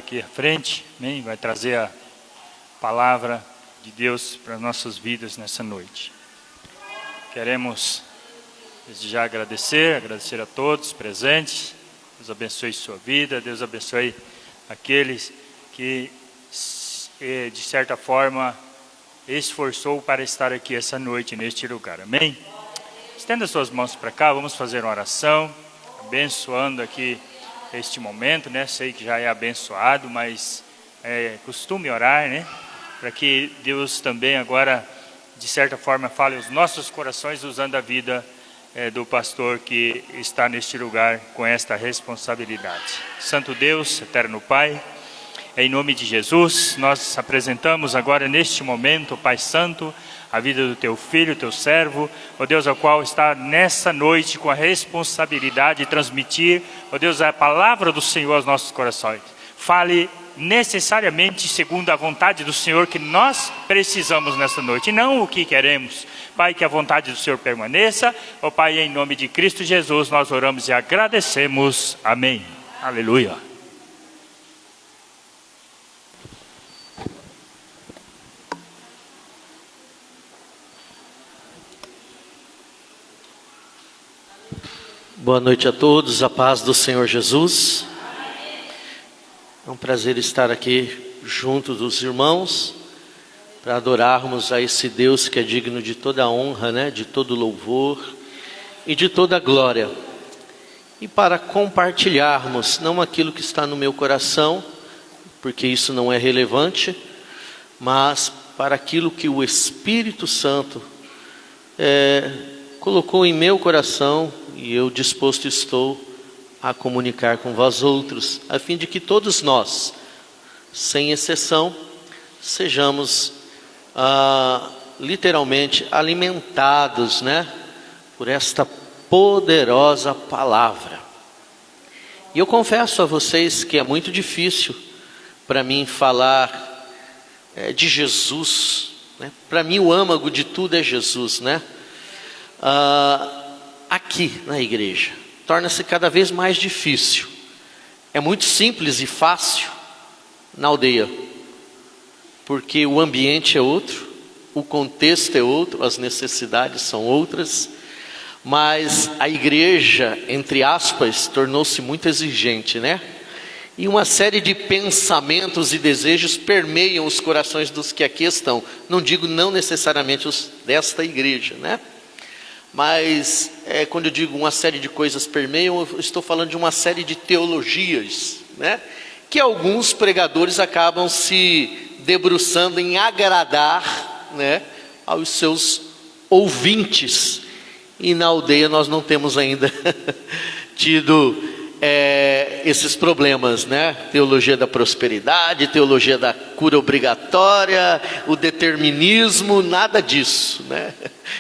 aqui à frente, amém? Vai trazer a palavra de Deus para nossas vidas nessa noite. Queremos desde já agradecer a todos presentes. Deus abençoe sua vida, Deus abençoe aqueles que, de certa forma, esforçou para estar aqui essa noite, neste lugar, amém? Estenda suas mãos para cá, vamos fazer uma oração, abençoando aqui este momento, né? Sei que já é abençoado, mas costume orar, né? Para que Deus também agora, de certa forma, fale aos nossos corações, usando a vida do pastor que está neste lugar com esta responsabilidade. Santo Deus, eterno Pai, em nome de Jesus, nós apresentamos agora neste momento, Pai Santo, a vida do Teu Filho, Teu servo, ó Deus, ao qual está nessa noite com a responsabilidade de transmitir, ó Deus, a palavra do Senhor aos nossos corações. Fale necessariamente segundo a vontade do Senhor que nós precisamos nessa noite, e não o que queremos. Pai, que a vontade do Senhor permaneça. Ó Pai, em nome de Cristo Jesus, nós oramos e agradecemos. Amém. Aleluia. Boa noite a todos, a paz do Senhor Jesus. É um prazer estar aqui junto dos irmãos para adorarmos a esse Deus que é digno de toda a honra, né? De todo louvor e de toda a glória. E para compartilharmos, não aquilo que está no meu coração, porque isso não é relevante, mas para aquilo que o Espírito Santo colocou em meu coração, e eu disposto estou a comunicar com vós outros, a fim de que todos nós, sem exceção, sejamos literalmente alimentados, né, por esta poderosa palavra. E eu confesso a vocês que é muito difícil para mim falar de Jesus, né? Para mim o âmago de tudo é Jesus, né? Aqui na igreja torna-se cada vez mais difícil. É muito simples e fácil na aldeia, porque o ambiente é outro, o contexto é outro, as necessidades são outras, mas a igreja, entre aspas, tornou-se muito exigente, né? E uma série de pensamentos e desejos permeiam os corações dos que aqui estão. Não digo não necessariamente os desta igreja, né? Mas quando eu digo uma série de coisas permeiam, eu estou falando de uma série de teologias, né? Que alguns pregadores acabam se debruçando em agradar, né, aos seus ouvintes. E na aldeia nós não temos ainda tido esses problemas, né? Teologia da prosperidade, teologia da cura obrigatória, o determinismo, nada disso, né?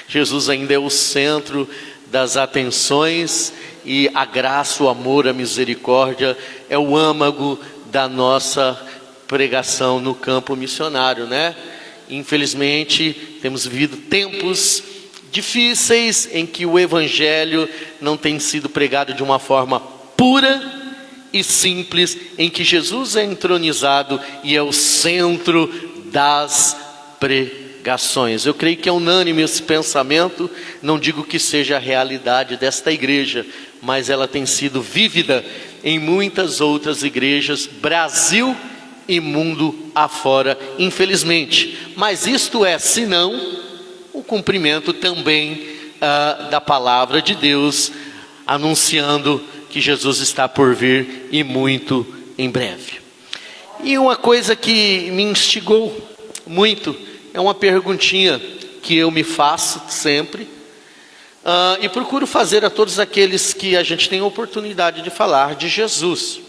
Jesus ainda é o centro das atenções, e a graça, o amor, a misericórdia é o âmago da nossa pregação no campo missionário, né? Infelizmente temos vivido tempos difíceis em que o evangelho não tem sido pregado de uma forma pura e simples, em que Jesus é entronizado e é o centro das pregações. Eu creio que é unânime esse pensamento. Não digo que seja a realidade desta igreja, mas ela tem sido vívida em muitas outras igrejas, Brasil e mundo afora, infelizmente. Mas isto é, senão, o cumprimento também da palavra de Deus, anunciando que Jesus está por vir e muito em breve. E uma coisa que me instigou muito é uma perguntinha que eu me faço sempre, e procuro fazer a todos aqueles que a gente tem a oportunidade de falar de Jesus,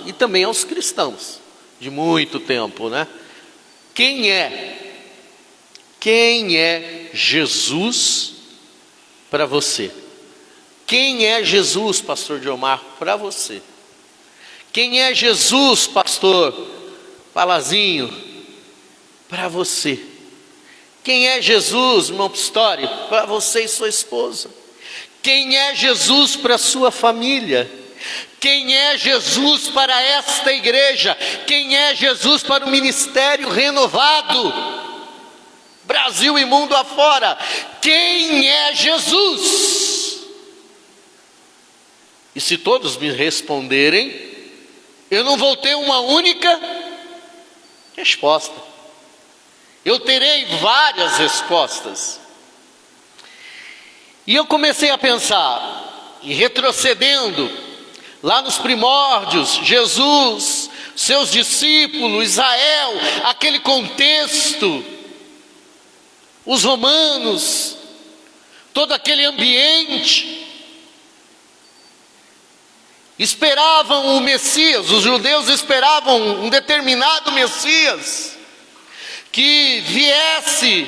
e também aos cristãos de muito tempo, né? Quem é Jesus para você? Quem é Jesus, pastor Diomar, para você? Quem é Jesus, pastor Palazinho, para você? Quem é Jesus, irmão Pistori, para você e sua esposa? Quem é Jesus para sua família? Quem é Jesus para esta igreja? Quem é Jesus para o ministério renovado? Brasil e mundo afora. Quem é Jesus? E se todos me responderem, eu não vou ter uma única resposta. Eu terei várias respostas. E eu comecei a pensar, e retrocedendo, lá nos primórdios, Jesus, seus discípulos, Israel, aquele contexto, os romanos, todo aquele ambiente, esperavam o Messias, os judeus esperavam um determinado Messias, que viesse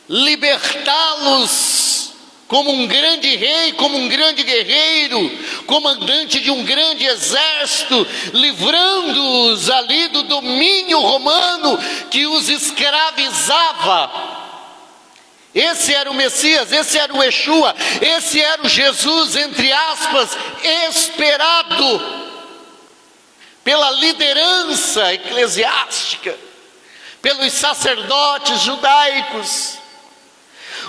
libertá-los como um grande rei, como um grande guerreiro, comandante de um grande exército, livrando-os ali do domínio romano que os escravizava. Esse era o Messias, esse era o Yeshua, esse era o Jesus, entre aspas, esperado pela liderança eclesiástica, pelos sacerdotes judaicos.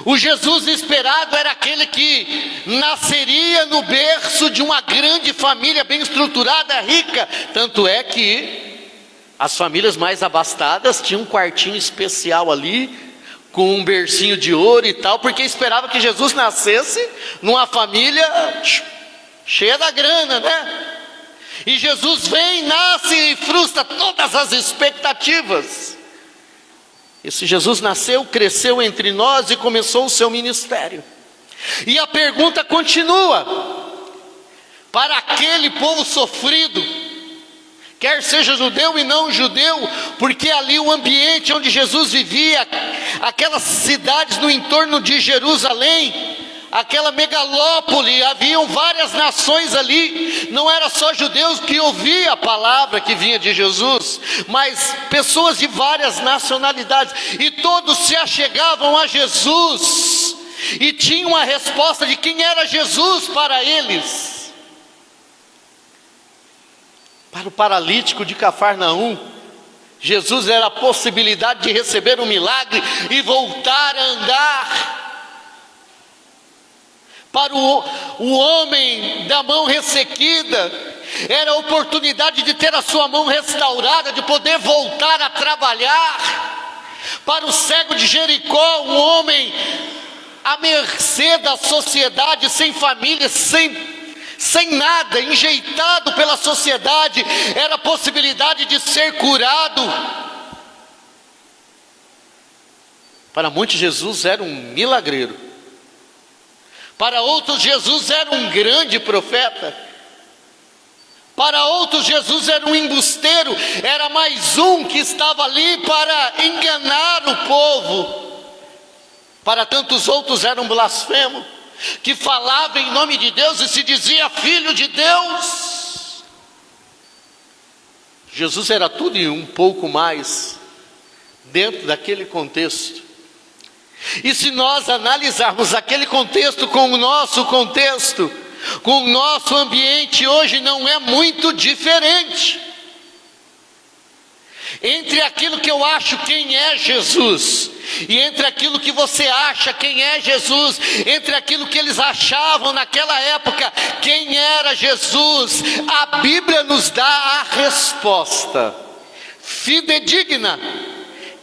O Jesus esperado era aquele que nasceria no berço de uma grande família bem estruturada, rica. Tanto é que as famílias mais abastadas tinham um quartinho especial ali, com um bercinho de ouro e tal, porque esperava que Jesus nascesse numa família cheia da grana, né? E Jesus vem, nasce e frustra todas as expectativas. Esse Jesus nasceu, cresceu entre nós e começou o seu ministério. E a pergunta continua: para aquele povo sofrido, quer seja judeu e não judeu, porque ali o ambiente onde Jesus vivia, aquelas cidades no entorno de Jerusalém, aquela megalópole, haviam várias nações ali, não era só judeus que ouviam a palavra que vinha de Jesus, mas pessoas de várias nacionalidades, e todos se achegavam a Jesus, e tinham a resposta de quem era Jesus para eles. Para o paralítico de Cafarnaum, Jesus era a possibilidade de receber um milagre e voltar a andar. Para o homem da mão ressequida, era a oportunidade de ter a sua mão restaurada, de poder voltar a trabalhar. Para o cego de Jericó, um homem à mercê da sociedade, sem família, sem nada, enjeitado pela sociedade, era a possibilidade de ser curado. Para muitos, Jesus era um milagreiro. Para outros, Jesus era um grande profeta. Para outros, Jesus era um embusteiro, era mais um que estava ali para enganar o povo. Para tantos outros, era um blasfemo, que falava em nome de Deus e se dizia filho de Deus. Jesus era tudo e um pouco mais dentro daquele contexto. E se nós analisarmos aquele contexto com o nosso contexto, com o nosso ambiente hoje, não é muito diferente. Entre aquilo que eu acho quem é Jesus, e entre aquilo que você acha quem é Jesus, entre aquilo que eles achavam naquela época quem era Jesus, a Bíblia nos dá a resposta fidedigna,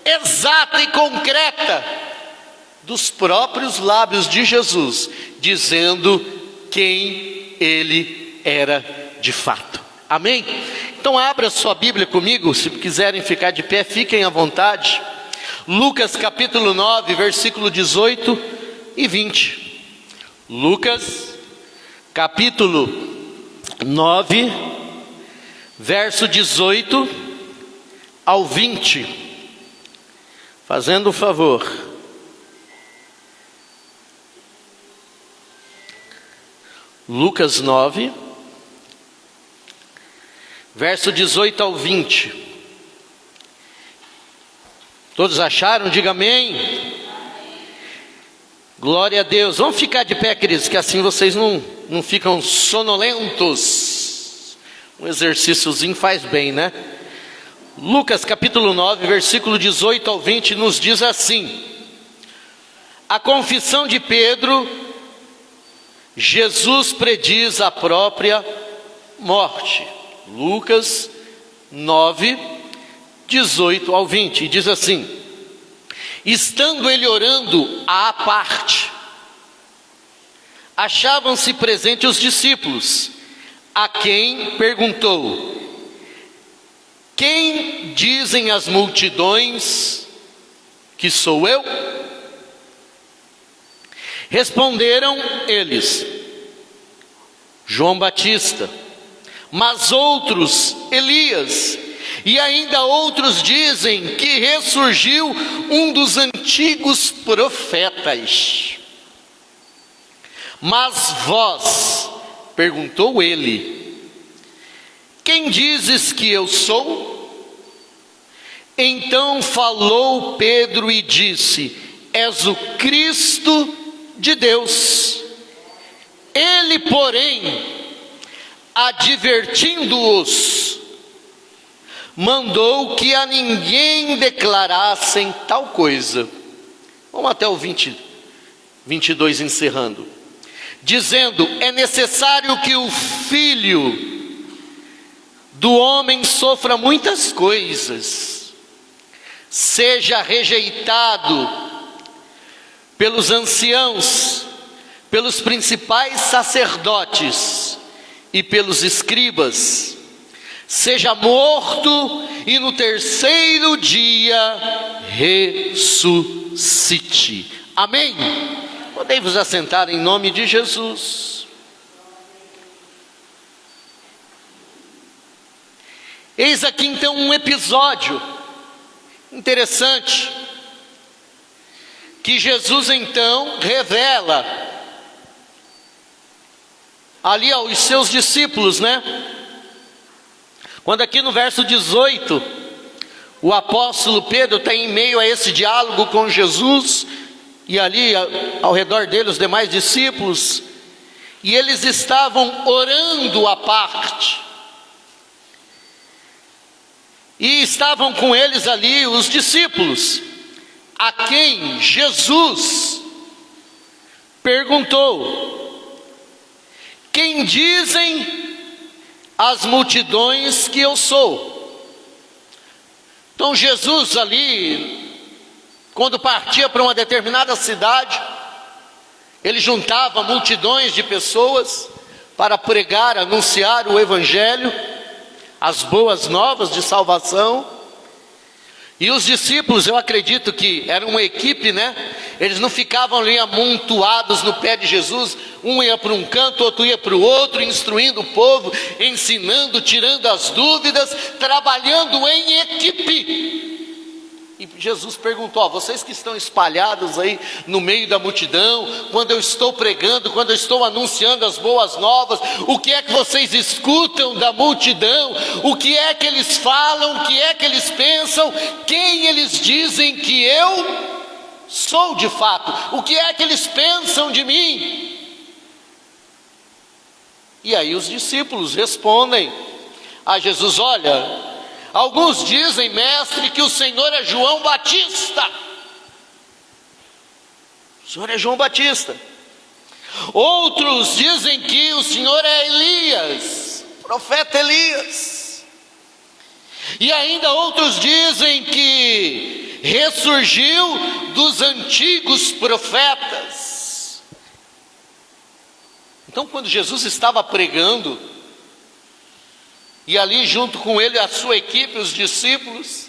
exata e concreta dos próprios lábios de Jesus, dizendo quem ele era de fato. Amém? Então abra sua Bíblia comigo, se quiserem ficar de pé, fiquem à vontade. Lucas capítulo 9, versículo 18 e 20. Lucas capítulo 9, verso 18 ao 20. Fazendo um favor. Lucas 9, verso 18 ao 20. Todos acharam? Diga amém. Glória a Deus. Vamos ficar de pé, queridos, que assim vocês não ficam sonolentos. Um exercíciozinho faz bem, né? Lucas capítulo 9, versículo 18 ao 20 nos diz assim: a confissão de Pedro, Jesus prediz a própria morte. Lucas 9, 18 ao 20, e diz assim: estando ele orando à parte, achavam-se presentes os discípulos, a quem perguntou: quem dizem as multidões que sou eu? Responderam eles: João Batista, mas outros Elias, e ainda outros dizem que ressurgiu um dos antigos profetas. Mas vós, perguntou ele, quem dizes que eu sou? Então falou Pedro e disse: és o Cristo de Deus. Ele, porém, advertindo-os, mandou que a ninguém declarassem tal coisa. Vamos até o 22 encerrando. Dizendo: é necessário que o Filho do homem sofra muitas coisas, seja rejeitado pelos anciãos, pelos principais sacerdotes e pelos escribas, seja morto e no terceiro dia ressuscite. Amém? Podem vos assentar em nome de Jesus. Eis aqui então um episódio interessante, que Jesus então revela ali aos seus discípulos, né? Quando aqui no verso 18, o apóstolo Pedro está em meio a esse diálogo com Jesus, e ali ao redor dele os demais discípulos, e eles estavam orando à parte, e estavam com eles ali os discípulos, a quem Jesus perguntou: quem dizem as multidões que eu sou? Então Jesus ali, quando partia para uma determinada cidade, ele juntava multidões de pessoas para pregar, anunciar o evangelho, as boas novas de salvação. E os discípulos, eu acredito que era uma equipe, né? Eles não ficavam ali amontoados no pé de Jesus, um ia para um canto, outro ia para o outro, instruindo o povo, ensinando, tirando as dúvidas, trabalhando em equipe. E Jesus perguntou: vocês que estão espalhados aí no meio da multidão, quando eu estou pregando, quando eu estou anunciando as boas novas, o que é que vocês escutam da multidão? O que é que eles falam? O que é que eles pensam? Quem eles dizem que eu sou de fato? O que é que eles pensam de mim? E aí os discípulos respondem a Jesus: olha, alguns dizem, mestre, que o Senhor é João Batista. O Senhor é João Batista. Outros dizem que o Senhor é Elias, profeta Elias. E ainda outros dizem que ressurgiu dos antigos profetas. Então, quando Jesus estava pregando, e ali junto com ele a sua equipe, os discípulos,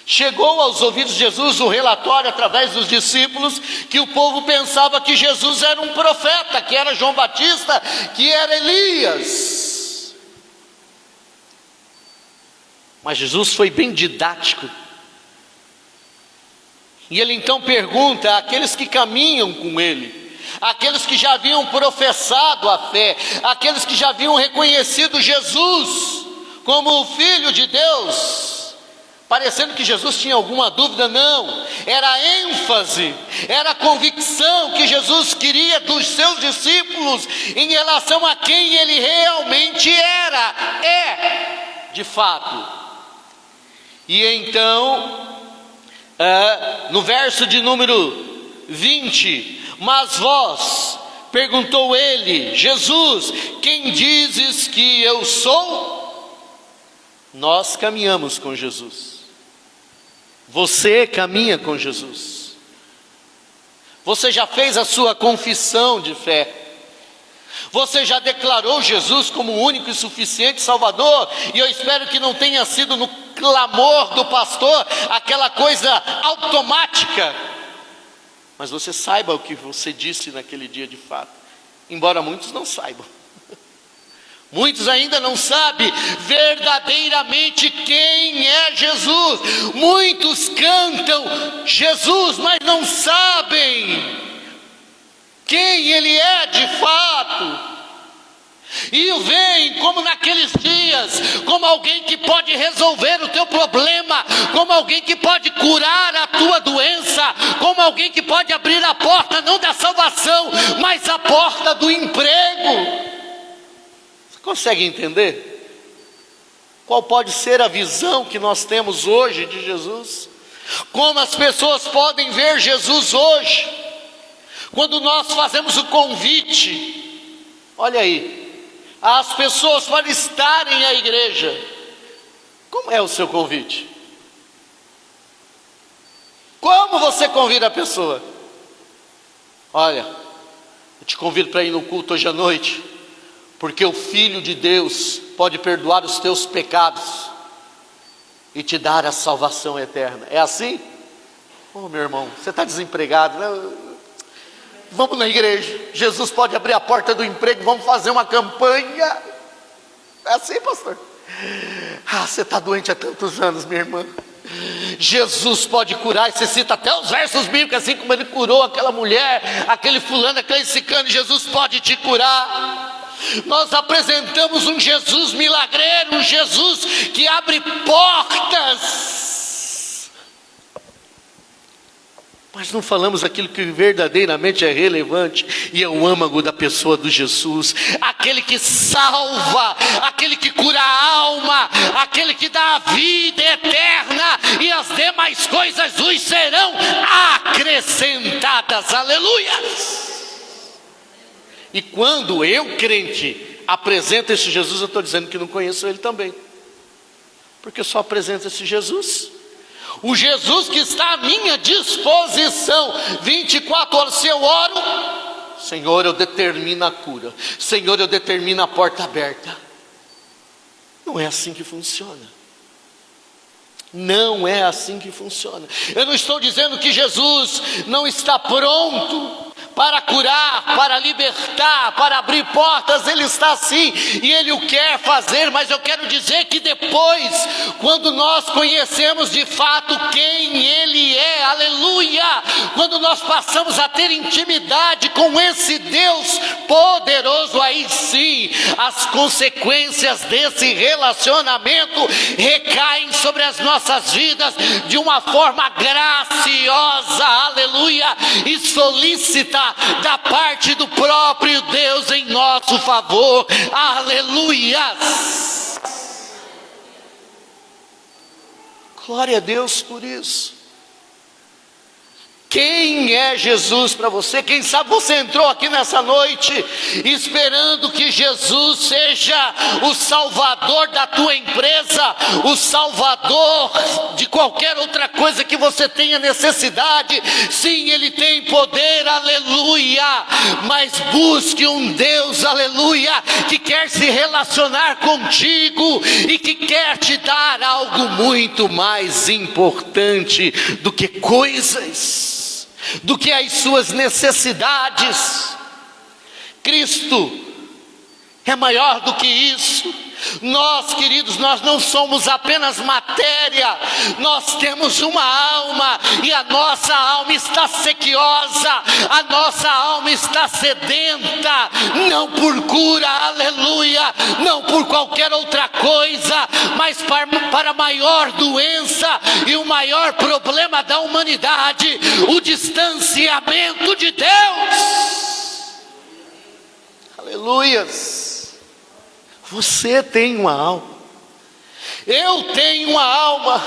chegou aos ouvidos de Jesus o relatório através dos discípulos, que o povo pensava que Jesus era um profeta, que era João Batista, que era Elias. Mas Jesus foi bem didático, e ele então pergunta àqueles que caminham com ele, aqueles que já haviam professado a fé, aqueles que já haviam reconhecido Jesus como o Filho de Deus, parecendo que Jesus tinha alguma dúvida. Não, era a ênfase, era a convicção que Jesus queria dos seus discípulos em relação a quem ele realmente é de fato. E então, no verso de número 20, mas vós, perguntou ele, Jesus, quem dizes que eu sou? Nós caminhamos com Jesus. Você caminha com Jesus. Você já fez a sua confissão de fé. Você já declarou Jesus como o único e suficiente Salvador. E eu espero que não tenha sido no clamor do pastor aquela coisa automática. Mas você saiba o que você disse naquele dia de fato. Embora muitos não saibam. Muitos ainda não sabem verdadeiramente quem é Jesus. Muitos cantam Jesus, mas não sabem quem Ele é de fato. E vem como naqueles dias, como alguém que pode resolver o teu problema, como alguém que pode curar a tua doença, como alguém que pode abrir a porta não da salvação, mas a porta do emprego. Consegue entender? Qual pode ser a visão que nós temos hoje de Jesus? Como as pessoas podem ver Jesus hoje? Quando nós fazemos o convite, olha aí, as pessoas para estarem à igreja, como é o seu convite? Como você convida a pessoa? Olha, eu te convido para ir no culto hoje à noite, porque o Filho de Deus pode perdoar os teus pecados e te dar a salvação eterna. É assim? Oh, meu irmão, você está desempregado, né? Vamos na igreja. Jesus pode abrir a porta do emprego. Vamos fazer uma campanha. É assim, pastor? Você está doente há tantos anos, minha irmã. Jesus pode curar. E você cita até os versos bíblicos, assim como ele curou aquela mulher, aquele fulano, aquele ciclano. Jesus pode te curar. Nós apresentamos um Jesus milagreiro, um Jesus que abre portas, mas não falamos aquilo que verdadeiramente é relevante, e é o âmago da pessoa do Jesus, aquele que salva, aquele que cura a alma, aquele que dá a vida eterna, e as demais coisas nos serão acrescentadas, aleluia. E quando eu, crente, apresento esse Jesus, eu estou dizendo que não conheço Ele também, porque eu só apresento esse Jesus, o Jesus que está à minha disposição, 24 horas. Se eu oro, Senhor, eu determino a cura, Senhor, eu determino a porta aberta. Não é assim que funciona. Não é assim que funciona. Eu não estou dizendo que Jesus não está pronto para curar, para libertar, para abrir portas. Ele está sim, e Ele o quer fazer, mas eu quero dizer que depois, quando nós conhecemos de fato quem Ele é, aleluia, quando nós passamos a ter intimidade com esse Deus poderoso, aí sim, as consequências desse relacionamento recaem sobre as nossas vidas de uma forma graciosa, aleluia, e solícita da parte do próprio Deus em nosso favor, aleluia. Glória a Deus por isso. Quem é Jesus para você? Quem sabe você entrou aqui nessa noite esperando que Jesus seja o salvador da tua empresa, o salvador de qualquer outra coisa que você tenha necessidade. Sim, Ele tem poder, aleluia, mas busque um Deus, aleluia, que quer se relacionar contigo e que quer te dar algo muito mais importante do que coisas, do que as suas necessidades. Cristo é maior do que isso. Nós, queridos, nós não somos apenas matéria, nós temos uma alma, e a nossa alma está sequiosa, a nossa alma está sedenta, não por cura, aleluia, não por qualquer outra coisa, mas para a maior doença e o maior problema da humanidade, o distanciamento de Deus. Aleluias. Você tem uma alma, eu tenho uma alma,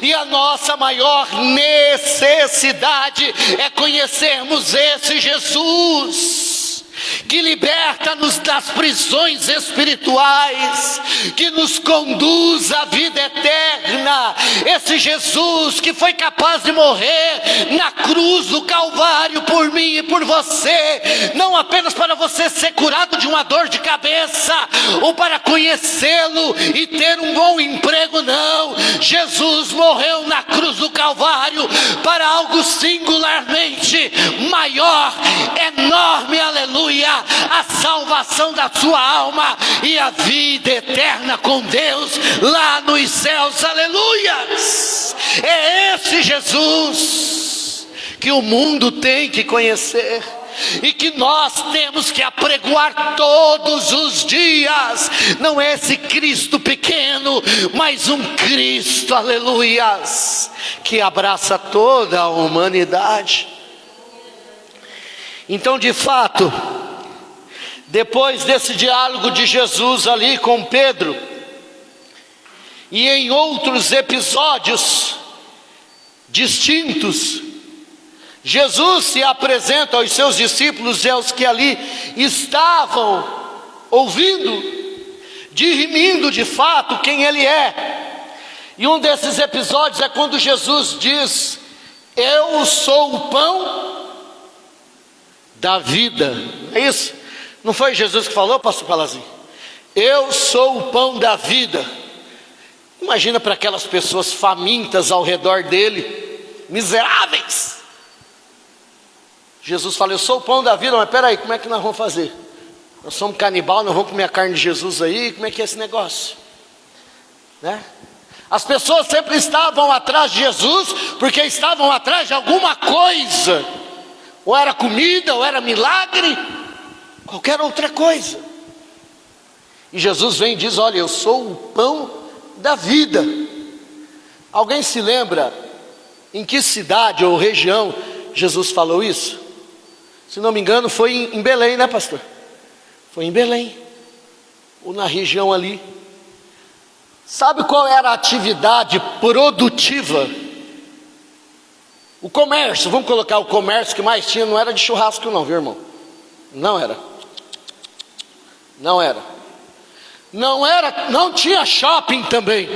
e a nossa maior necessidade é conhecermos esse Jesus, que liberta-nos das prisões espirituais, que nos conduz à vida eterna, esse Jesus que foi capaz de morrer na cruz do Calvário por mim e por você, não apenas para você ser curado de uma dor de cabeça, ou para conhecê-lo e ter um bom emprego, não. Jesus morreu na cruz do Calvário para algo singularmente maior, enorme, aleluia, a salvação da sua alma e a vida eterna com Deus lá nos céus, aleluias. É esse Jesus que o mundo tem que conhecer e que nós temos que apregoar todos os dias. Não é esse Cristo pequeno, mas um Cristo, aleluias, que abraça toda a humanidade. Então, de fato, depois desse diálogo de Jesus ali com Pedro, e em outros episódios distintos, Jesus se apresenta aos seus discípulos e aos que ali estavam ouvindo, dirimindo de fato quem ele é. E um desses episódios é quando Jesus diz: eu sou o pão da vida. É isso? Não foi Jesus que falou, pastor Palazinho? Eu sou o pão da vida. Imagina para aquelas pessoas famintas ao redor dele, miseráveis. Jesus fala: eu sou o pão da vida. Mas peraí, como é que nós vamos fazer? Nós somos canibal, nós vamos comer a carne de Jesus aí? Como é que é esse negócio? Né? As pessoas sempre estavam atrás de Jesus, porque estavam atrás de alguma coisa. Ou era comida, ou era milagre, qualquer outra coisa. E Jesus vem e diz: olha, eu sou o pão da vida. Alguém se lembra em que cidade ou região Jesus falou isso? Se não me engano foi em Belém, né, pastor? Foi em Belém, ou na região ali. Sabe qual era a atividade produtiva? O comércio, vamos colocar o comércio que mais tinha, não era de churrasco não, viu, irmão? Não era. Não era. Não era, não tinha shopping também.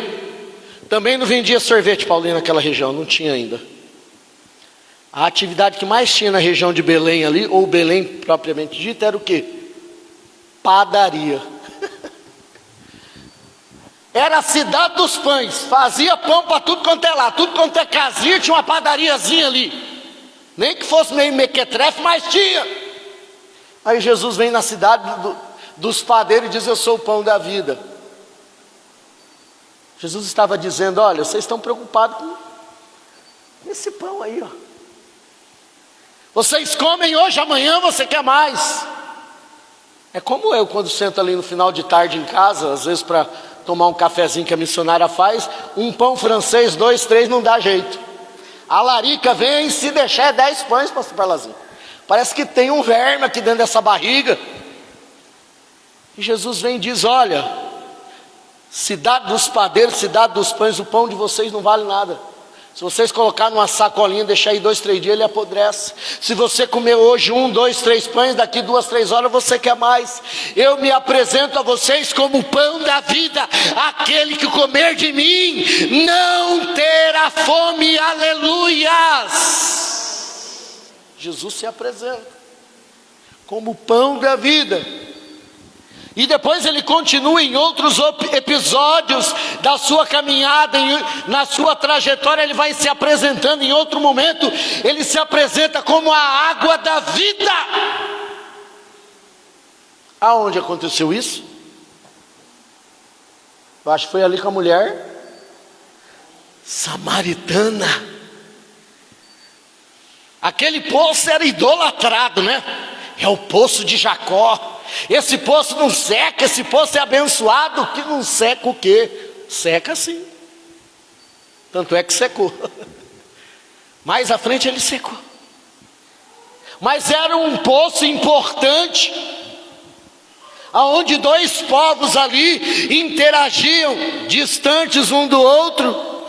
Também não vendia sorvete, Paulinho, naquela região, não tinha ainda. A atividade que mais tinha na região de Belém ali, ou Belém propriamente dita, era o quê? Padaria. Era a cidade dos pães, fazia pão para tudo quanto é lá, tudo quanto é casinha, tinha uma padariazinha ali. Nem que fosse meio mequetrefe, mas tinha. Aí Jesus vem na cidade dos padeiros e diz: eu sou o pão da vida. Jesus estava dizendo: olha, vocês estão preocupados com esse pão aí, ó. Vocês comem hoje, amanhã você quer mais. É como eu, quando sento ali no final de tarde em casa, às vezes para tomar um cafezinho que a missionária faz, um pão francês, 2, 3 não dá jeito. A larica vem, se deixar 10 pães, pastor Parlazinho. Parece que tem um verme aqui dentro dessa barriga. E Jesus vem e diz: olha, cidade dos padeiros, cidade dos pães, o pão de vocês não vale nada. Se vocês colocar numa sacolinha, deixar aí 2, 3 dias, ele apodrece. Se você comer hoje 1, 2, 3 pães, daqui 2, 3 horas você quer mais. Eu me apresento a vocês como o pão da vida. Aquele que comer de mim não terá fome, aleluias. Jesus se apresenta como o pão da vida. E depois ele continua em outros episódios da sua caminhada, na sua trajetória, ele vai se apresentando em outro momento, ele se apresenta como a água da vida. Aonde aconteceu isso? Eu acho que foi ali com a mulher samaritana. Aquele poço era idolatrado, né? É o poço de Jacó. Esse poço não seca, esse poço é abençoado. Que não seca o quê? Seca sim. Tanto é que secou. Mais à frente ele secou. Mas era um poço importante, aonde dois povos ali interagiam, distantes um do outro,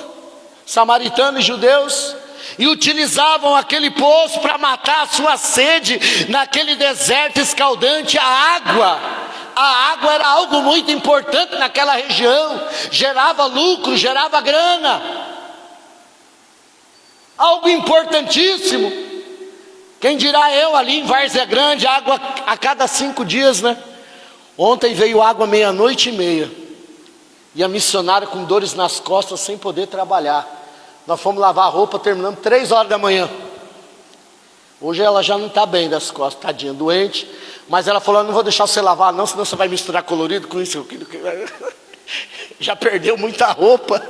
samaritanos e judeus, e utilizavam aquele poço para matar a sua sede naquele deserto escaldante. A água era algo muito importante naquela região, gerava lucro, gerava grana, algo importantíssimo. Quem dirá eu ali em Várzea Grande, água a cada 5 dias, né? Ontem veio água 00:30, e a missionária com dores nas costas, sem poder trabalhar. Nós fomos lavar a roupa, terminamos 3 horas da manhã. Hoje ela já não está bem das costas, tadinha, doente. Mas ela falou: não vou deixar você lavar não, senão você vai misturar colorido com isso. Já perdeu muita roupa.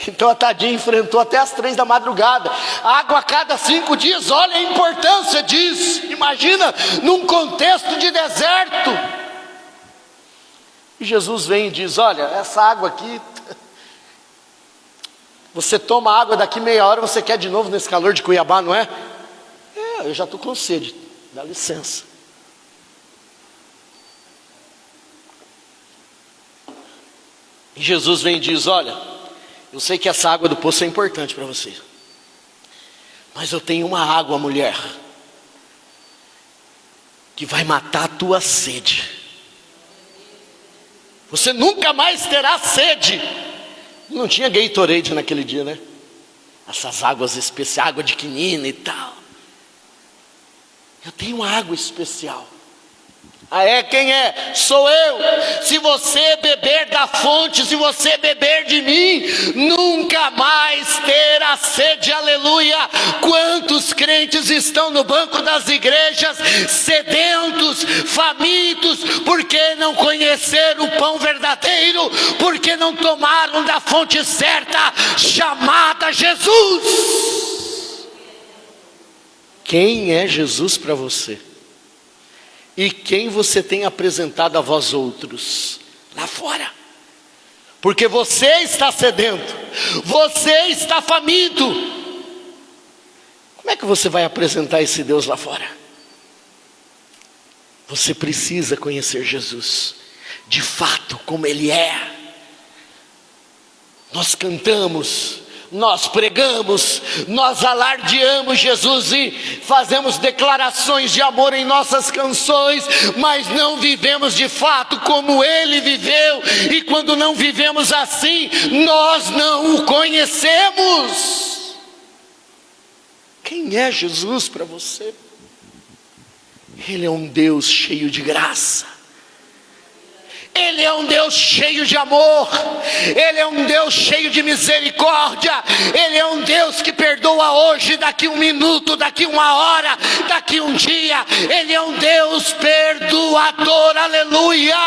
Então a tadinha enfrentou até as 3 da madrugada. Água a cada 5 dias, olha a importância disso. Imagina num contexto de deserto. E Jesus vem e diz: olha, essa água aqui, você toma água, daqui meia hora você quer de novo nesse calor de Cuiabá, não é? Eu já estou com sede, dá licença. E Jesus vem e diz: olha, eu sei que essa água do poço é importante para você, mas eu tenho uma água, mulher, que vai matar a tua sede. Você nunca mais terá sede. Não tinha Gatorade naquele dia, né? Essas águas especiais, água de quinina e tal. Eu tenho uma água especial. Ah, é? Quem é? Sou eu. Se você beber da fonte, se você beber de mim, nunca mais terá sede. Aleluia. Quantos crentes estão no banco das igrejas sedentos, famintos, porque não conheceram o pão verdadeiro, porque não tomaram da fonte certa, chamada Jesus. Quem é Jesus para você? E quem você tem apresentado a vós outros lá fora? Porque você está sedento, você está faminto. Como é que você vai apresentar esse Deus lá fora? Você precisa conhecer Jesus de fato como Ele é. Nós cantamos, nós pregamos, nós alardeamos Jesus e fazemos declarações de amor em nossas canções, mas não vivemos de fato como Ele viveu. E quando não vivemos assim, nós não o conhecemos. Quem é Jesus para você? Ele é um Deus cheio de graça. Ele é um Deus cheio de amor. Ele é um Deus cheio de misericórdia. Ele é um Deus que perdoa hoje, daqui 1 minuto, daqui 1 hora, daqui 1 dia. Ele é um Deus perdoador, aleluia.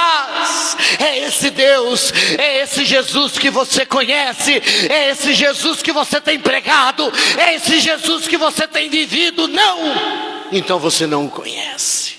É esse Deus, é esse Jesus que você conhece, é esse Jesus que você tem pregado, é esse Jesus que você tem vivido. Não, então você não o conhece.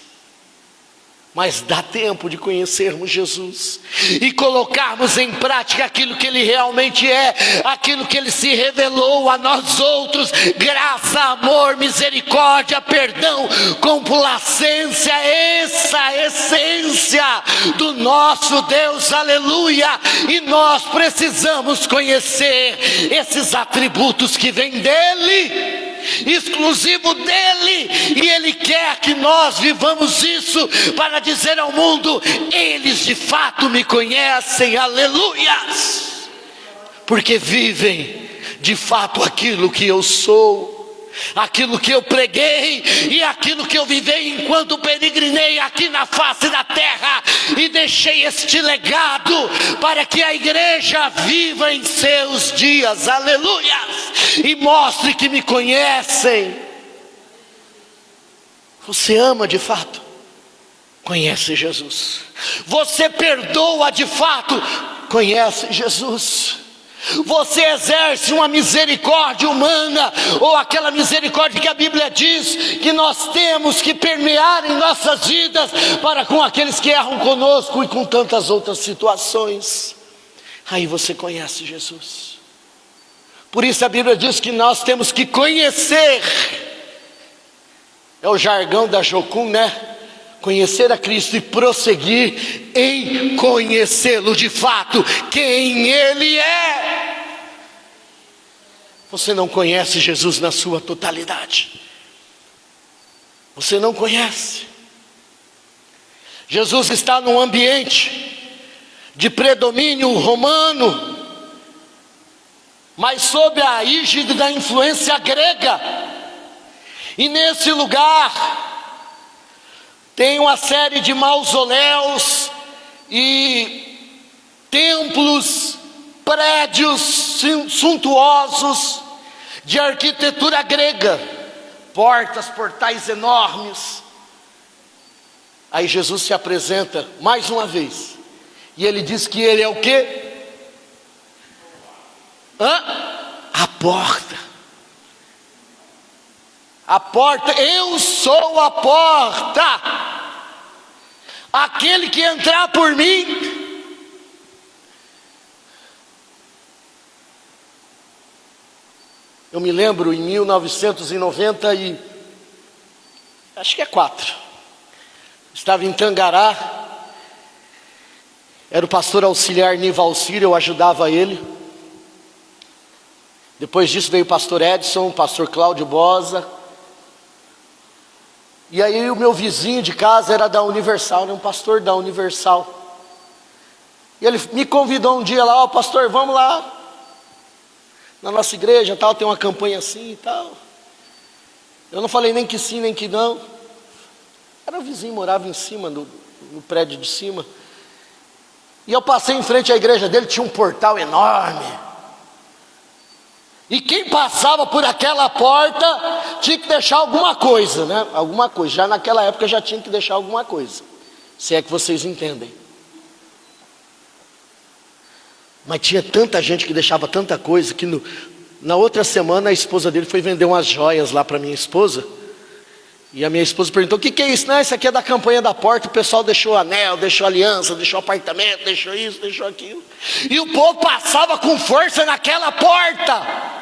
Mas dá tempo de conhecermos Jesus e colocarmos em prática aquilo que Ele realmente é, aquilo que Ele se revelou a nós outros: graça, amor, misericórdia, perdão, complacência. Essa é a essência do nosso Deus, aleluia. E nós precisamos conhecer esses atributos que vêm dEle, exclusivo dEle, e Ele quer que nós vivamos isso para dizer ao mundo: eles de fato me conhecem, aleluia, porque vivem de fato aquilo que eu sou, aquilo que eu preguei e aquilo que eu vivei enquanto peregrinei aqui na face da terra, e deixei este legado para que a igreja viva em seus dias, aleluia, e mostre que me conhecem. Você ama de fato? Conhece Jesus. Você perdoa de fato? conhece Jesus. Você exerce uma misericórdia humana, ou aquela misericórdia que a Bíblia diz que nós temos que permear em nossas vidas para com aqueles que erram conosco e com tantas outras situações. Aí você conhece Jesus. Por isso a Bíblia diz que nós temos que conhecer, é o jargão da Jocum, né? Conhecer a Cristo e prosseguir em conhecê-lo de fato, quem Ele é. Você não conhece Jesus na sua totalidade. Você não conhece. Jesus está num ambiente de predomínio romano, mas sob a égide da influência grega. E nesse lugar tem uma série de mausoléus e templos, prédios suntuosos de arquitetura grega, portais enormes. Aí Jesus se apresenta mais uma vez, e ele diz que ele é o quê? A porta. A porta, eu sou a porta. Aquele que entrar por mim, eu me lembro em 1994, estava em Tangará, era o pastor auxiliar Nival Ciro, eu ajudava ele. Depois disso veio o pastor Edson, o pastor Cláudio Bosa. E aí o meu vizinho de casa era da Universal, era um pastor da Universal. E ele me convidou um dia lá, pastor, vamos lá na nossa igreja, tal, tem uma campanha assim e tal. Eu não falei nem que sim, nem que não. Era o vizinho, morava em cima, no prédio de cima. E eu passei em frente à igreja dele, tinha um portal enorme. E quem passava por aquela porta tinha que deixar alguma coisa, né? Alguma coisa. Já naquela época já tinha que deixar alguma coisa. Se é que vocês entendem. Mas tinha tanta gente que deixava tanta coisa que na outra semana a esposa dele foi vender umas joias lá para minha esposa. E a minha esposa perguntou: o que é isso? Não, isso aqui é da campanha da porta. O pessoal deixou anel, deixou aliança, deixou apartamento, deixou isso, deixou aquilo. E o povo passava com força naquela porta,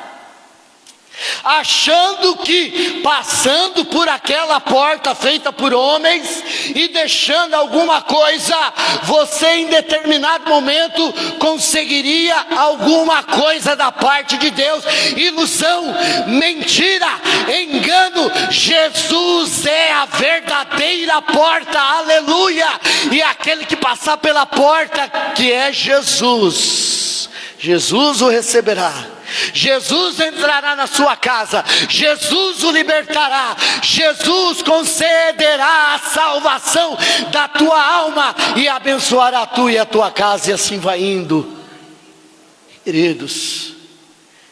achando que passando por aquela porta feita por homens e deixando alguma coisa, você em determinado momento conseguiria alguma coisa da parte de Deus. Ilusão, mentira, engano. Jesus é a verdadeira porta, aleluia. E aquele que passar pela porta, que é Jesus, Jesus o receberá. Jesus entrará na sua casa, Jesus o libertará, Jesus concederá a salvação da tua alma e abençoará tu e a tua casa, e assim vai indo, queridos.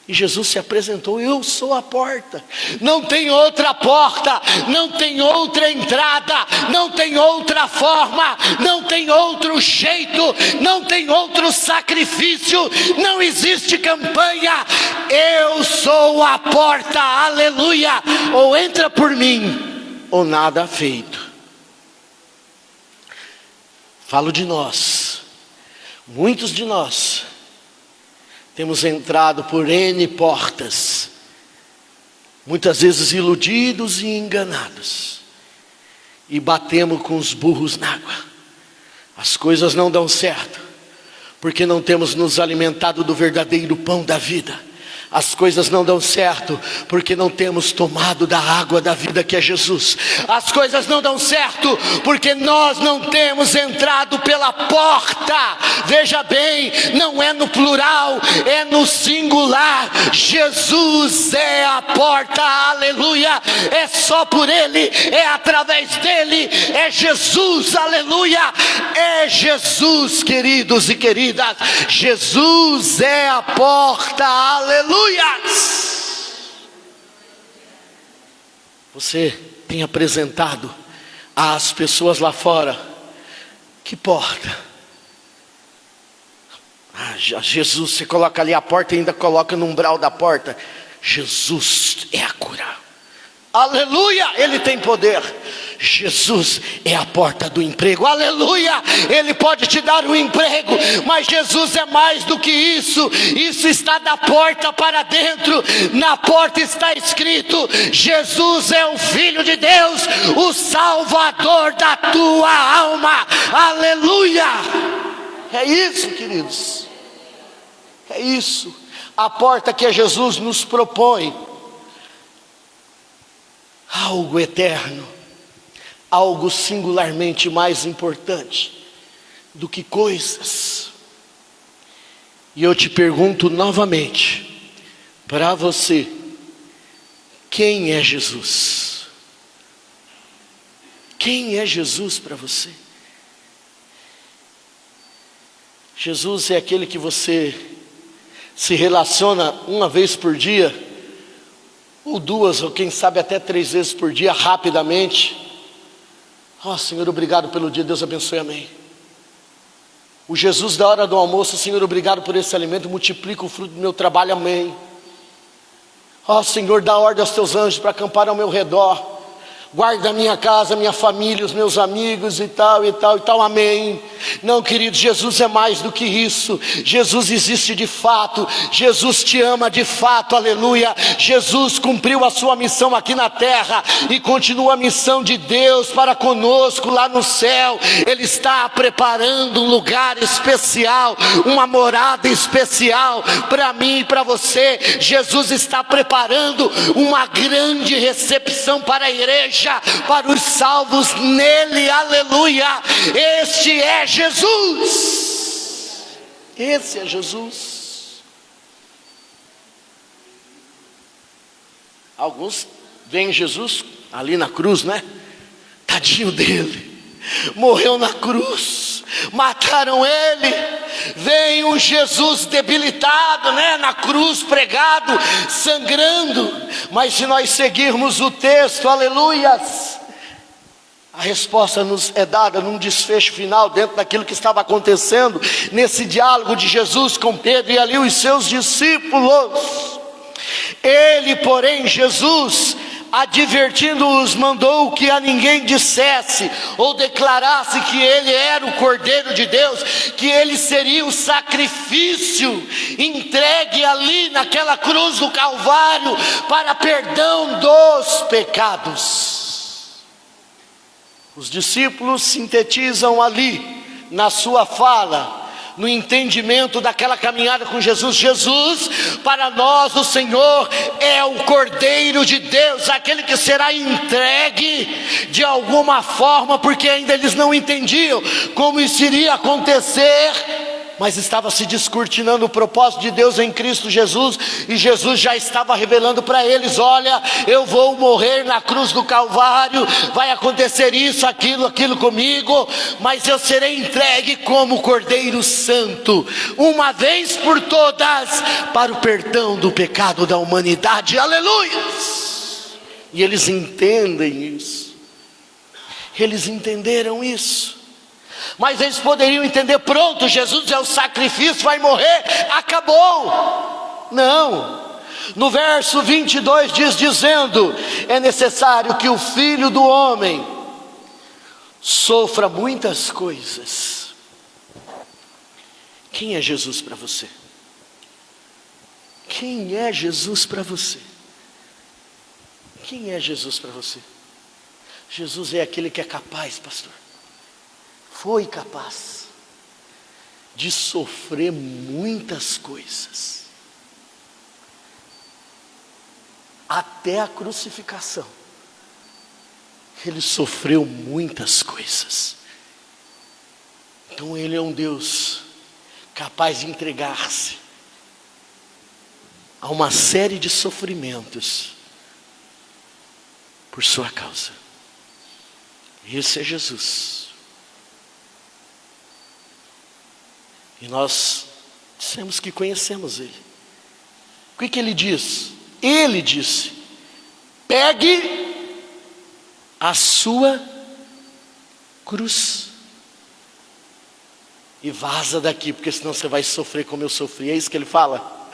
E Jesus se apresentou: eu sou a porta. Não tem outra porta, não tem outra entrada, não tem outra forma, não tem outro jeito, não tem outro sacrifício, não existe campanha. Eu sou a porta, aleluia. Ou entra por mim, ou nada feito. Falo de nós. Muitos de nós temos entrado por N portas, muitas vezes iludidos e enganados, e batemos com os burros na água. As coisas não dão certo, porque não temos nos alimentado do verdadeiro pão da vida. As coisas não dão certo porque não temos tomado da água da vida, que é Jesus. As coisas não dão certo porque nós não temos entrado pela porta. Veja bem, não é no plural, é no singular. Jesus é a porta, aleluia. É só por Ele, é através dEle, é Jesus, aleluia. É Jesus, queridos e queridas. Jesus é a porta, aleluia. Você tem apresentado às pessoas lá fora: que porta? Jesus, você coloca ali a porta e ainda coloca no umbral da porta. Jesus é a cura. Aleluia, Ele tem poder. Jesus é a porta do emprego. Aleluia, Ele pode te dar um emprego, mas Jesus é mais do que isso. Isso está da porta para dentro. Na porta está escrito: Jesus é o Filho de Deus, o Salvador da tua alma. Aleluia. É isso, queridos. É isso. A porta que Jesus nos propõe. Algo eterno, algo singularmente mais importante do que coisas. E eu te pergunto novamente, para você, quem é Jesus? Quem é Jesus para você? Jesus é aquele que você se relaciona uma vez por dia, ou duas, ou quem sabe até 3 vezes por dia, rapidamente. Senhor, obrigado pelo dia, Deus abençoe, amém. O Jesus da hora do almoço: Senhor, obrigado por esse alimento, multiplica o fruto do meu trabalho, amém. Senhor, dá ordem aos teus anjos para acampar ao meu redor. Guarda a minha casa, a minha família, os meus amigos e tal, e tal, e tal, amém. Não, querido, Jesus é mais do que isso. Jesus existe de fato. Jesus te ama de fato, aleluia. Jesus cumpriu a sua missão aqui na terra e continua a missão de Deus para conosco lá no céu. Ele está preparando um lugar especial, uma morada especial para mim e para você. Jesus está preparando uma grande recepção para a igreja, para os salvos nele, aleluia. Este é Jesus. Esse é Jesus. Alguns veem Jesus ali na cruz, né? Tadinho dele, morreu na cruz, mataram ele. Vem um Jesus debilitado, né? Na cruz, pregado, sangrando. Mas se nós seguirmos o texto, aleluias, a resposta nos é dada num desfecho final, dentro daquilo que estava acontecendo nesse diálogo de Jesus com Pedro e ali os seus discípulos. Ele, porém, Jesus, advertindo-os, mandou que a ninguém dissesse ou declarasse que ele era o Cordeiro de Deus, que ele seria o sacrifício entregue ali naquela cruz do Calvário para perdão dos pecados. Os discípulos sintetizam ali na sua fala, no entendimento daquela caminhada com Jesus: Jesus, para nós o Senhor é o Cordeiro de Deus, aquele que será entregue de alguma forma, porque ainda eles não entendiam como isso iria acontecer, mas estava se descortinando o propósito de Deus em Cristo Jesus, e Jesus já estava revelando para eles: olha, eu vou morrer na cruz do Calvário, vai acontecer isso, aquilo comigo, mas eu serei entregue como Cordeiro Santo, uma vez por todas, para o perdão do pecado da humanidade, aleluia. E eles entendem isso, eles entenderam isso. Mas eles poderiam entender: pronto, Jesus é o sacrifício, vai morrer, acabou. Não. No verso 22 dizendo: é necessário que o Filho do Homem sofra muitas coisas. Quem é Jesus para você? Quem é Jesus para você? Quem é Jesus para você? Jesus é aquele que é capaz, pastor, foi capaz de sofrer muitas coisas, até a crucificação. Ele sofreu muitas coisas. Então ele é um Deus capaz de entregar-se a uma série de sofrimentos por sua causa. Esse é Jesus. E nós dissemos que conhecemos Ele. O que Ele diz? Ele disse: pegue a sua cruz e vaza daqui, porque senão você vai sofrer como eu sofri. É isso que ele fala?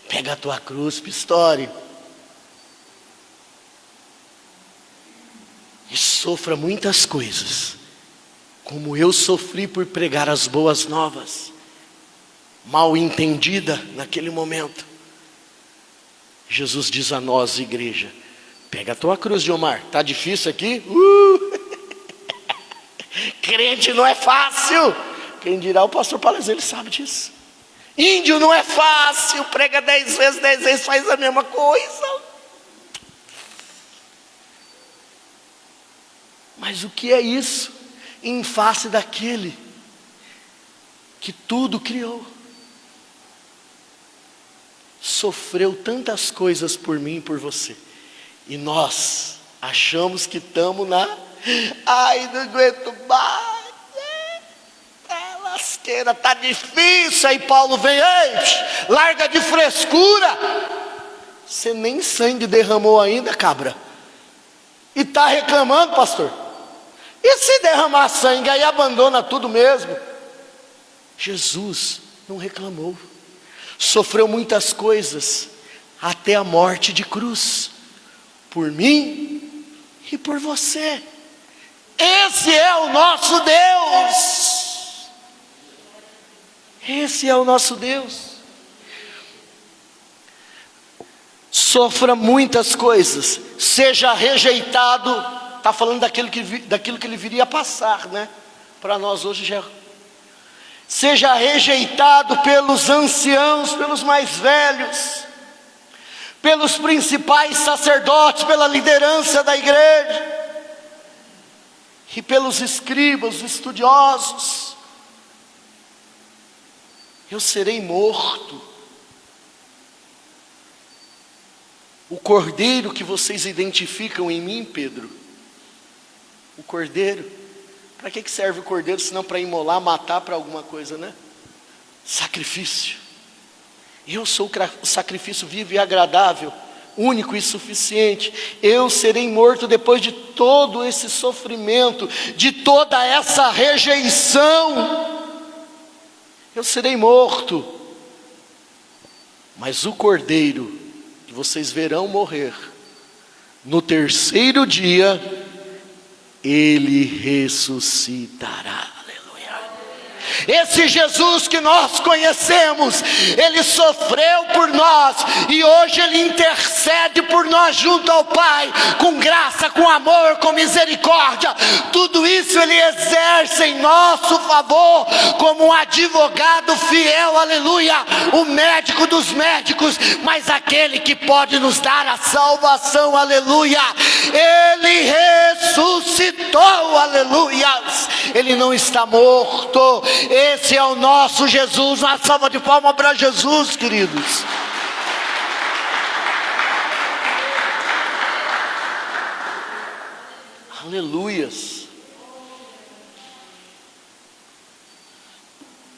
Pega a tua cruz, Pistório, e sofra muitas coisas, como eu sofri por pregar as boas novas, mal entendida naquele momento. Jesus diz a nós, igreja: pega a tua cruz, Diomar. Está difícil aqui? Crente não é fácil. Quem dirá o pastor Palesino, ele sabe disso. Índio não é fácil. Prega 10 vezes faz a mesma coisa. Mas o que é isso em face daquele que tudo criou? Sofreu tantas coisas por mim e por você, e nós achamos que estamos ai, não aguento mais, lasqueira, está difícil. Aí Paulo vem: ei, larga de frescura, você nem sangue derramou ainda, cabra, e está reclamando, pastor? E se derramar sangue, aí abandona tudo mesmo? Jesus não reclamou, sofreu muitas coisas, até a morte de cruz, por mim e por você. Esse é o nosso Deus. Esse é o nosso Deus. Sofra muitas coisas, seja rejeitado. Está falando daquilo que ele viria a passar, né? Para nós hoje já. Seja rejeitado pelos anciãos, pelos mais velhos, pelos principais sacerdotes, pela liderança da igreja, e pelos escribas, estudiosos. Eu serei morto. O cordeiro que vocês identificam em mim, Pedro, o cordeiro, para que serve o cordeiro, senão para imolar, matar para alguma coisa, né? Sacrifício. Eu sou o sacrifício vivo e agradável, único e suficiente. Eu serei morto depois de todo esse sofrimento, de toda essa rejeição. Eu serei morto. Mas o cordeiro que vocês verão morrer, no terceiro dia, ele ressuscitará. Esse Jesus que nós conhecemos, ele sofreu por nós, e hoje ele intercede por nós junto ao Pai, com graça, com amor, com misericórdia. Tudo isso ele exerce em nosso favor, como um advogado fiel, aleluia, o médico dos médicos, mas aquele que pode nos dar a salvação, aleluia. Ele ressuscitou, aleluia. Ele não está morto. Esse é o nosso Jesus. Uma salva de palmas para Jesus, queridos. Aleluias.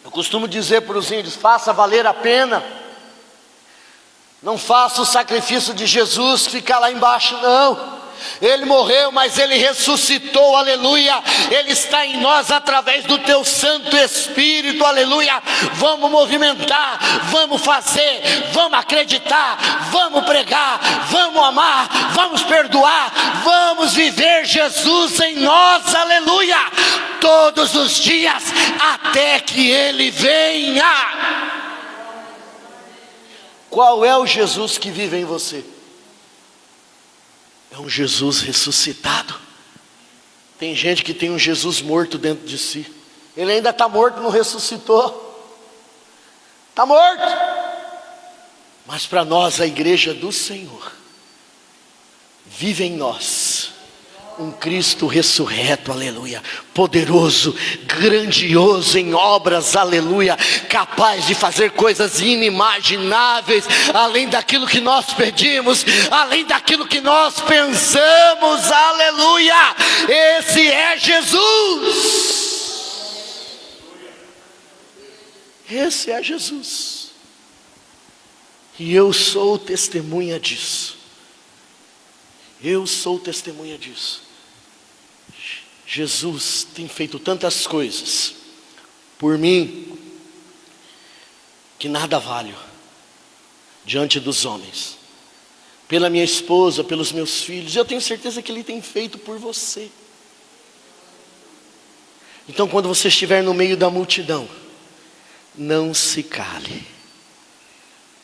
Eu costumo dizer para os índios: faça valer a pena. Não faça o sacrifício de Jesus ficar lá embaixo, não. Ele morreu, mas ele ressuscitou, aleluia. Ele está em nós através do teu Santo Espírito, aleluia. Vamos movimentar, vamos fazer, vamos acreditar, vamos pregar, vamos amar, vamos perdoar, vamos viver Jesus em nós, aleluia, todos os dias, até que ele venha. Qual é o Jesus que vive em você? É um Jesus ressuscitado. Tem gente que tem um Jesus morto dentro de si. Ele ainda está morto, não ressuscitou. Está morto. Mas para nós, a igreja do Senhor, vive em nós um Cristo ressurreto, aleluia, poderoso, grandioso em obras, aleluia, capaz de fazer coisas inimagináveis, além daquilo que nós pedimos, além daquilo que nós pensamos, aleluia. Esse é Jesus. Esse é Jesus. E eu sou testemunha disso. Eu sou testemunha disso. Jesus tem feito tantas coisas por mim, que nada valho diante dos homens, pela minha esposa, pelos meus filhos. Eu tenho certeza que Ele tem feito por você. Então, quando você estiver no meio da multidão, não se cale,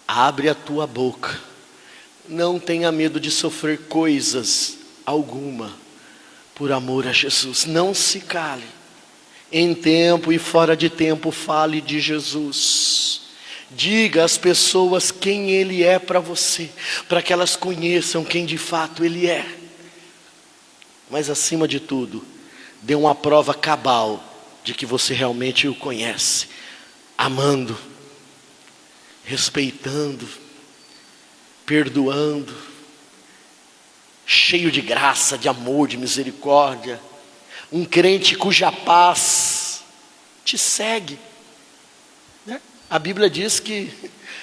abre a tua boca, não tenha medo de sofrer coisas alguma, por amor a Jesus. Não se cale, em tempo e fora de tempo, fale de Jesus. Diga às pessoas quem Ele é para você, para que elas conheçam quem de fato Ele é. Mas acima de tudo, dê uma prova cabal de que você realmente o conhece, amando, respeitando, perdoando, cheio de graça, de amor, de misericórdia. Um crente cuja paz te segue, né? A Bíblia diz que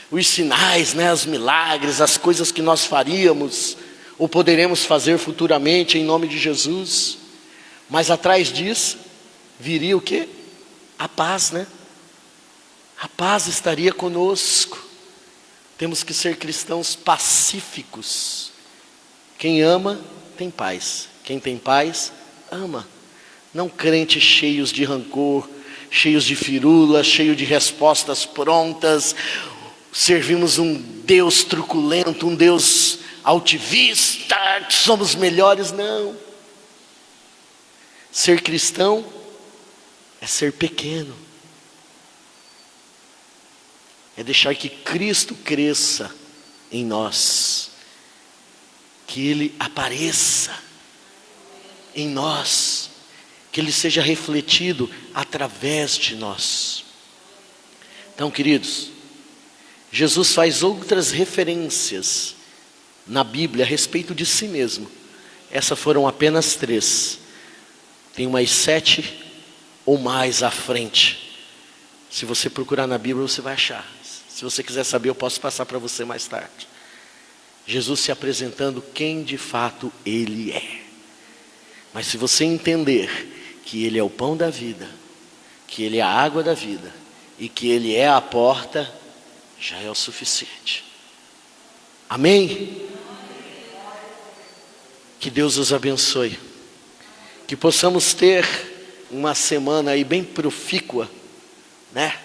os sinais, né, os milagres, as coisas que nós faríamos ou poderemos fazer futuramente em nome de Jesus, mas atrás disso viria o quê? A paz, né? A paz estaria conosco. Temos que ser cristãos pacíficos. Quem ama tem paz, quem tem paz ama. Não crentes cheios de rancor, cheios de firula, cheios de respostas prontas. Servimos um Deus truculento, um Deus altivista, que somos melhores. Não. Ser cristão é ser pequeno, é deixar que Cristo cresça em nós, que Ele apareça em nós, que Ele seja refletido através de nós. Então, queridos, Jesus faz outras referências na Bíblia a respeito de si mesmo. Essas foram apenas 3. Tem umas 7 ou mais à frente. Se você procurar na Bíblia, você vai achar. Se você quiser saber, eu posso passar para você mais tarde. Jesus se apresentando quem de fato Ele é. Mas se você entender que Ele é o pão da vida, que Ele é a água da vida e que Ele é a porta, já é o suficiente. Amém? Que Deus os abençoe. Que possamos ter uma semana aí bem profícua, né?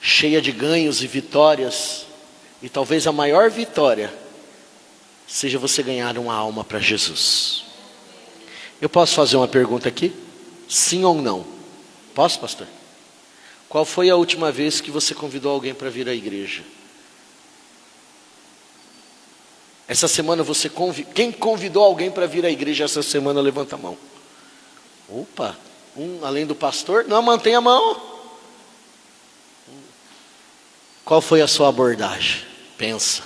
Cheia de ganhos e vitórias. E talvez a maior vitória seja você ganhar uma alma para Jesus. Eu posso fazer uma pergunta aqui? Sim ou não? Posso, pastor? Qual foi a última vez que você convidou alguém para vir à igreja? Essa semana você quem convidou alguém para vir à igreja essa semana, levanta a mão. Opa, além do pastor? Não, mantenha a mão. Qual foi a sua abordagem? Pensa.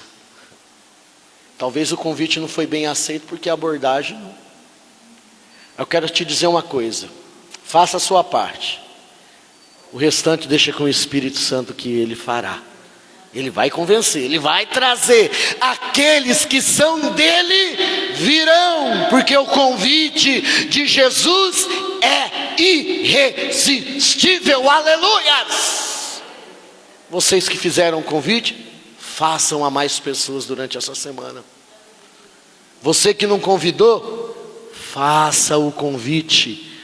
Talvez o convite não foi bem aceito porque a abordagem não. Eu quero te dizer uma coisa. Faça a sua parte. O restante deixa com o Espírito Santo que Ele fará. Ele vai convencer, Ele vai trazer. Aqueles que são dele virão, porque o convite de Jesus é irresistível. Aleluias! Vocês que fizeram o convite, façam a mais pessoas durante essa semana. Você que não convidou, faça o convite.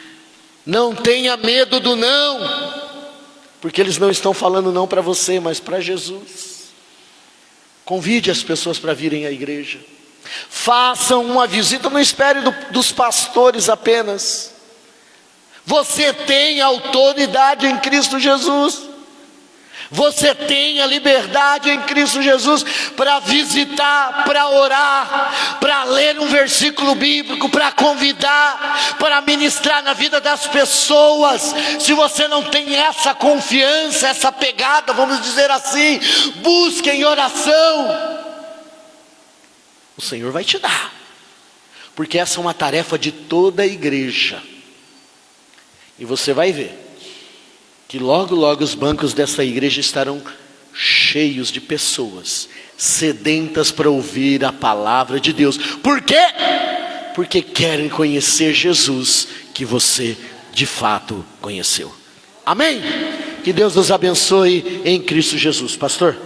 Não tenha medo do não, porque eles não estão falando não para você, mas para Jesus. Convide as pessoas para virem à igreja. Façam uma visita, não espere dos pastores apenas. Você tem autoridade em Cristo Jesus. Você tem a liberdade em Cristo Jesus para visitar, para orar, para ler um versículo bíblico, para convidar, para ministrar na vida das pessoas. Se você não tem essa confiança, essa pegada, vamos dizer assim, busque em oração. O Senhor vai te dar, porque essa é uma tarefa de toda a igreja. E você vai ver que logo, logo os bancos dessa igreja estarão cheios de pessoas sedentas para ouvir a palavra de Deus. Por quê? Porque querem conhecer Jesus, que você de fato conheceu. Amém? Que Deus nos abençoe em Cristo Jesus. Pastor.